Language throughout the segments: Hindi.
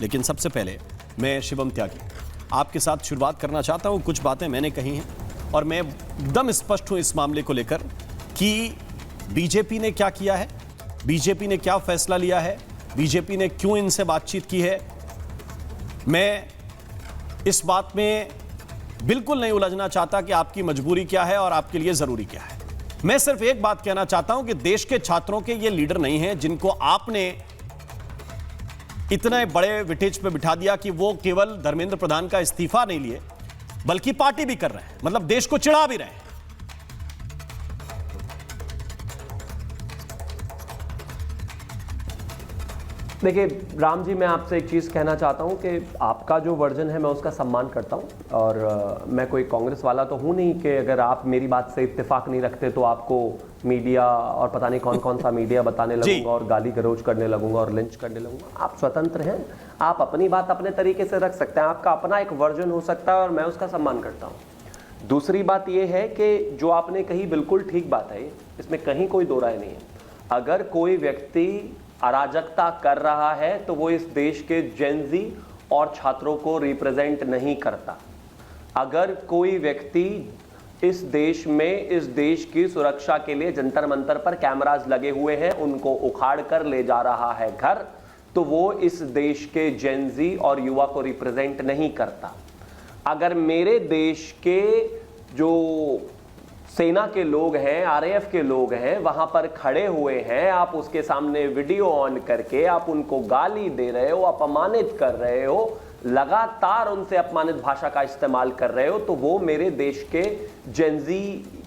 लेकिन सबसे पहले मैं शिवम त्यागी आपके साथ शुरुआत करना चाहता हूं। कुछ बातें मैंने कही हैं और मैं एकदम स्पष्ट हूं इस मामले को लेकर कि बीजेपी ने क्या किया है, बीजेपी ने क्या फैसला लिया है, बीजेपी ने क्यों इनसे बातचीत की है। मैं इस बात में बिल्कुल नहीं उलझना चाहता कि आपकी मजबूरी क्या है और आपके लिए जरूरी क्या है। मैं सिर्फ एक बात कहना चाहता हूं कि देश के छात्रों के ये लीडर नहीं हैं जिनको आपने इतने बड़े विटेज पे बिठा दिया कि वो केवल धर्मेंद्र प्रधान का इस्तीफा नहीं लिए बल्कि पार्टी भी कर रहे हैं, मतलब देश को चिढ़ा भी रहे हैं। देखिए राम जी, मैं आपसे एक चीज़ कहना चाहता हूं कि आपका जो वर्जन है मैं उसका सम्मान करता हूं और मैं कोई कांग्रेस वाला तो हूं नहीं कि अगर आप मेरी बात से इत्तेफाक नहीं रखते तो आपको मीडिया और पता नहीं कौन कौन सा मीडिया बताने लगूंगा और गाली गलौज करने लगूंगा और लिंच करने लगूंगा। आप स्वतंत्र हैं, आप अपनी बात अपने तरीके से रख सकते हैं, आपका अपना एक वर्जन हो सकता है और मैं उसका सम्मान करता हूँ। दूसरी बात यह है कि जो आपने कही बिल्कुल ठीक बात है, इसमें कहीं कोई दो राय नहीं है। अगर कोई व्यक्ति अराजकता कर रहा है तो वो इस देश के जेनजी और छात्रों को रिप्रेजेंट नहीं करता। अगर कोई व्यक्ति इस देश में इस देश की सुरक्षा के लिए जंतर मंतर पर कैमरास लगे हुए हैं उनको उखाड़ कर ले जा रहा है घर, तो वो इस देश के जेनजी और युवा को रिप्रेजेंट नहीं करता। अगर मेरे देश के जो सेना के लोग हैं, आरएएफ के लोग हैं, वहां पर खड़े हुए हैं, आप उसके सामने वीडियो ऑन करके आप उनको गाली दे रहे हो, अपमानित कर रहे हो, लगातार उनसे अपमानित भाषा का इस्तेमाल कर रहे हो, तो वो मेरे देश के जेनजी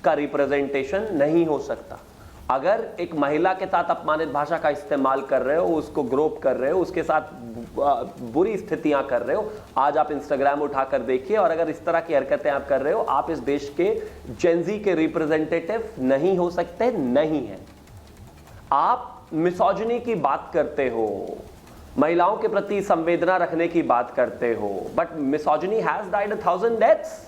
का रिप्रेजेंटेशन नहीं हो सकता। अगर एक महिला के साथ अपमानित भाषा का इस्तेमाल कर रहे हो, उसको ग्रोप कर रहे हो, उसके साथ बुरी स्थितियां कर रहे हो, आज आप इंस्टाग्राम उठाकर देखिए, और अगर इस तरह की हरकतें आप कर रहे हो, आप इस देश के जेनजी के रिप्रेजेंटेटिव नहीं हो सकते, नहीं है। आप मिसोजिनी की बात करते हो, महिलाओं के प्रति संवेदना रखने की बात करते हो, but misogyny has died 1000 deaths.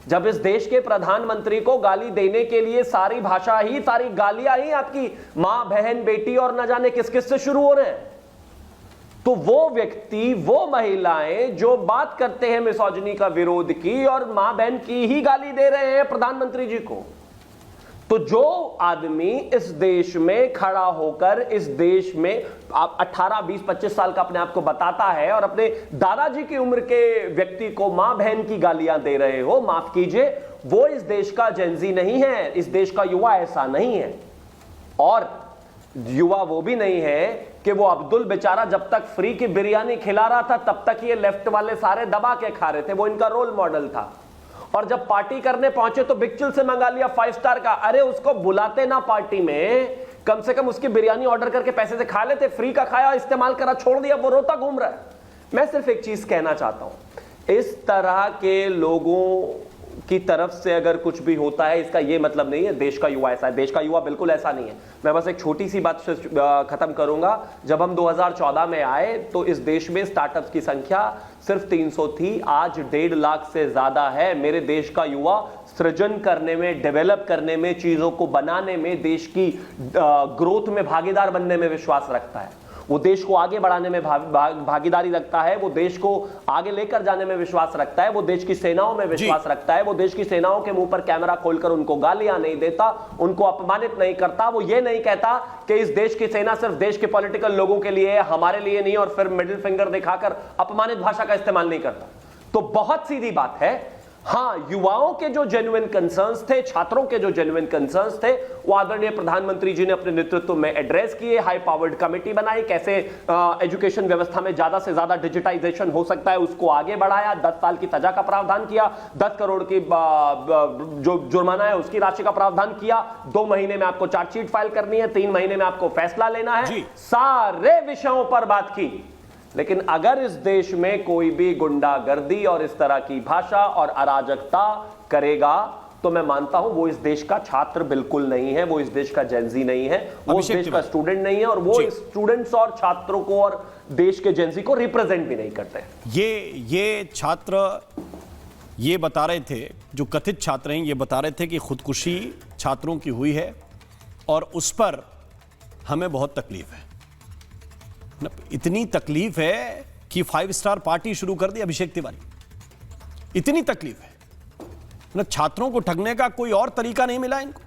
जब इस देश के प्रधानमंत्री को गाली देने के लिए सारी भाषा ही, सारी गालियां ही आपकी मां, बहन, बेटी और न जाने किस किस से शुरू हो रहे हैं, तो वो व्यक्ति, वो महिलाएं जो बात करते हैं मिसोजिनी का विरोध की और मां बहन की ही गाली दे रहे हैं प्रधानमंत्री जी को, तो जो आदमी इस देश में खड़ा होकर इस देश में आप 18, 20, 25 साल का अपने आप को बताता है और अपने दादाजी की उम्र के व्यक्ति को मां बहन की गालियां दे रहे हो, माफ कीजिए, वो इस देश का जेनजी नहीं है, इस देश का युवा ऐसा नहीं है। और युवा वो भी नहीं है कि वो अब्दुल बेचारा जब तक फ्री की बिरयानी खिला रहा था तब तक ये लेफ्ट वाले सारे दबा के खा रहे थे, वो इनका रोल मॉडल था। और जब पार्टी करने पहुंचे तो बिगचिल से मंगा लिया 5 स्टार का। अरे उसको बुलाते ना पार्टी में, कम से कम उसकी बिरयानी ऑर्डर करके पैसे से खा लेते, फ्री का खाया, इस्तेमाल करा, छोड़ दिया, वो रोता घूम रहा है। मैं सिर्फ एक चीज कहना चाहता हूं, इस तरह के लोगों की तरफ से अगर कुछ भी होता है इसका यह मतलब नहीं है देश का युवा ऐसा है। देश का युवा बिल्कुल ऐसा नहीं है। मैं बस एक छोटी सी बात से खत्म करूंगा। जब हम 2014 में आए तो इस देश में स्टार्टअप्स की संख्या सिर्फ 300 थी, आज 1.5 लाख से ज्यादा है। मेरे देश का युवा सृजन करने में, डेवलप करने में, चीजों को बनाने में, देश की ग्रोथ में भागीदार बनने में विश्वास रखता है। वो देश को आगे बढ़ाने में भागीदारी रखता है, वो देश को आगे लेकर जाने में विश्वास रखता है, वो देश की सेनाओं में विश्वास रखता है, वो देश की सेनाओं के मुंह पर कैमरा खोलकर उनको गालियां नहीं देता, उनको अपमानित नहीं करता। वो ये नहीं कहता कि इस देश की सेना सिर्फ देश के पॉलिटिकल लोगों के लिए है, हमारे लिए नहीं, और फिर मिडिल फिंगर दिखाकर अपमानित भाषा का इस्तेमाल नहीं करता। तो बहुत सीधी बात है, हाँ, युवाओं के जो जेन्युइन कंसर्न्स थे, छात्रों के जो जेन्युइन कंसर्न्स थे, वो आदरणीय प्रधानमंत्री जी ने अपने नेतृत्व में एड्रेस किए। हाई पावर्ड कमेटी बनाई, कैसे एजुकेशन व्यवस्था में ज्यादा से ज्यादा डिजिटाइजेशन हो सकता है उसको आगे बढ़ाया। 10 साल की सजा का प्रावधान किया, 10 करोड़ की जो जुर्माना है उसकी राशि का प्रावधान किया। 2 महीने में आपको चार्जशीट फाइल करनी है, 3 महीने में आपको फैसला लेना है, सारे विषयों पर बात की। लेकिन अगर इस देश में कोई भी गुंडागर्दी और इस तरह की भाषा और अराजकता करेगा तो मैं मानता हूं वो इस देश का छात्र बिल्कुल नहीं है, वो इस देश का जेनजी नहीं है, वो इस देश का स्टूडेंट नहीं है, और वो स्टूडेंट्स और छात्रों को और देश के जेनजी को रिप्रेजेंट भी नहीं करते। ये छात्र ये बता रहे थे, जो कथित छात्र हैं, ये बता रहे थे कि खुदकुशी छात्रों की हुई है और उस पर हमें बहुत तकलीफ है। इतनी तकलीफ है कि 5 स्टार पार्टी शुरू कर दी अभिषेक तिवारी। इतनी तकलीफ है ना, छात्रों को ठगने का कोई और तरीका नहीं मिला इनको।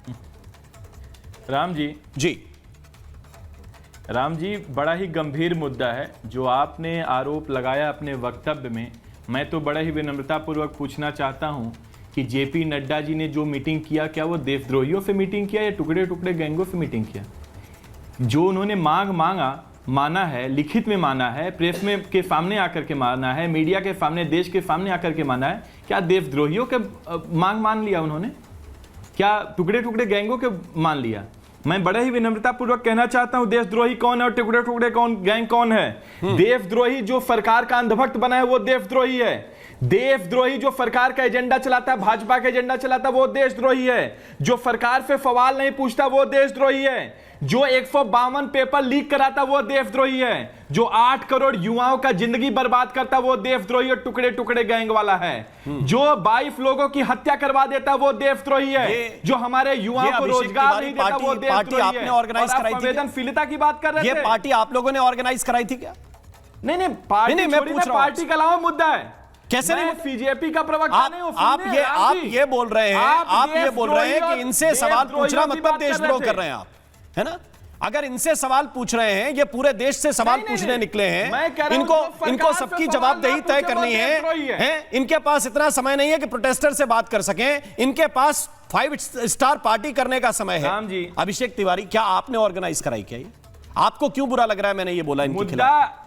राम जी बड़ा ही गंभीर मुद्दा है जो आपने आरोप लगाया अपने वक्तव्य में। मैं तो बड़ा ही विनम्रतापूर्वक पूछना चाहता हूं कि जेपी नड्डा जी ने जो मीटिंग किया, क्या वो देशद्रोहियों से मीटिंग किया या टुकड़े टुकड़े गैंगों से मीटिंग किया? जो उन्होंने माना है, लिखित में माना है, प्रेस में के सामने आकर के माना है, मीडिया के सामने, देश के सामने आकर के माना है, क्या देशद्रोहियों के मांग मान लिया उन्होंने? क्या टुकड़े टुकड़े गैंगों के मान लिया? मैं बड़े ही विनम्रतापूर्वक कहना चाहता हूं, देशद्रोही कौन है और टुकड़े टुकड़े गैंग कौन है? देशद्रोही जो सरकार का अंधभक्त बना है वो देशद्रोही है। देशद्रोही जो सरकार का एजेंडा चलाता है, भाजपा का एजेंडा चलाता है, वो देशद्रोही है। जो सरकार से सवाल नहीं पूछता वो देशद्रोही है। जो 152 पेपर लीक कराता वो देशद्रोही है। जो 8 करोड़ युवाओं का जिंदगी बर्बाद करता वो देशद्रोही और टुकड़े टुकड़े गैंग वाला है। जो 22 लोगों की हत्या करवा देता वो देशद्रोही है। जो हमारे युवाओं को रोजगार नहीं देता वो देशद्रोही है। आपने ऑर्गेनाइज कराई थी? संवेदनशीलता की बात कर रहे थे। ये पार्टी आप लोगों ने ऑर्गेनाइज कराई थी क्या? नहीं, पार्टी मैं पूछ रहा हूं। पार्टी का अलावा मुद्दा है। कैसे नहीं? बीजेपी का प्रवक्ता नहीं हूं। आप ये बोल रहे हैं कि इनसे सवाल पूछना मतलब देशद्रोह कर रहे हैं आप, है ना? अगर इनसे सवाल पूछ रहे हैं, ये पूरे देश से सवाल पूछने निकले हैं, इनको सबकी जवाबदेही तय करनी है। इनके पास इतना समय नहीं है कि प्रोटेस्टर से बात कर सकें, इनके पास 5 स्टार पार्टी करने का समय है। अभिषेक तिवारी, क्या आपने ऑर्गेनाइज कराई क्या? आपको क्यों बुरा लग रहा है मैंने ये बोला इनके खिलाफ?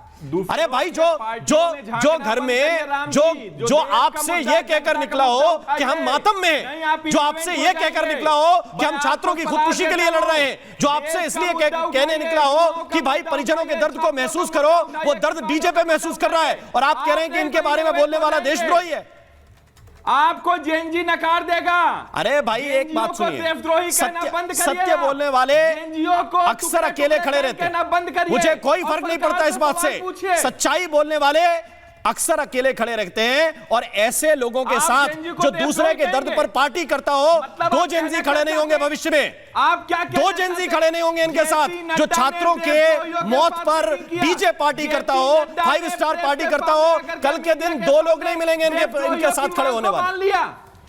अरे भाई, जो घर में जो आपसे ये कहकर निकला हो कि हम मातम में हैं, जो आपसे ये कहकर निकला हो कि हम छात्रों की खुदकुशी के लिए लड़ रहे हैं, जो आपसे इसलिए कहने निकला हो कि भाई परिजनों के दर्द को महसूस करो, वो दर्द डीजे पे महसूस कर रहा है, और आप कह रहे हैं कि इनके बारे में बोलने वाला देशद्रोही है। आपको जेएनजी नकार देगा। अरे भाई, एक बात सुनिए, सत्य बोलने वाले अक्सर अकेले खड़े रहते हैं। मुझे कोई फर्क नहीं पड़ता इस बात से। सच्चाई बोलने वाले अक्सर अकेले खड़े रहते हैं, और ऐसे लोगों के साथ जो दूसरे के दर्द पर पार्टी करता हो, दो जेएनजी खड़े नहीं होंगे भविष्य में। आप क्या दो जेएनजी खड़े नहीं होंगे इनके साथ। जो छात्रों के मौत पर डीजे पार्टी करता हो, 5 स्टार पार्टी करता हो, कल के दिन 2 लोग नहीं मिलेंगे इनके साथ खड़े होने वाले।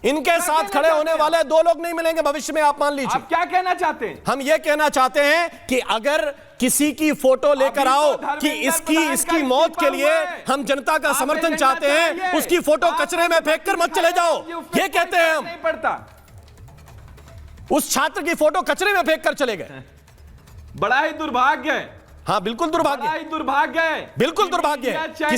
इनके साथ खड़े होने वाले 2 लोग नहीं मिलेंगे भविष्य में, आप मान लीजिए। आप क्या कहना चाहते हैं? हम ये कहना चाहते हैं कि अगर किसी की फोटो लेकर आओ कि इसकी मौत के लिए हम जनता का समर्थन चाहते हैं, उसकी फोटो कचरे में फेंक कर मत चले जाओ, ये कहते हैं हम। नहीं पड़ता। उस छात्र की फोटो कचरे में फेंक कर चले गए। बड़ा ही दुर्भाग्य है। हाँ, बिल्कुल दुर्भाग्य, बड़ा ही दुर्भाग्य है। बिल्कुल दुर्भाग्य है। किसी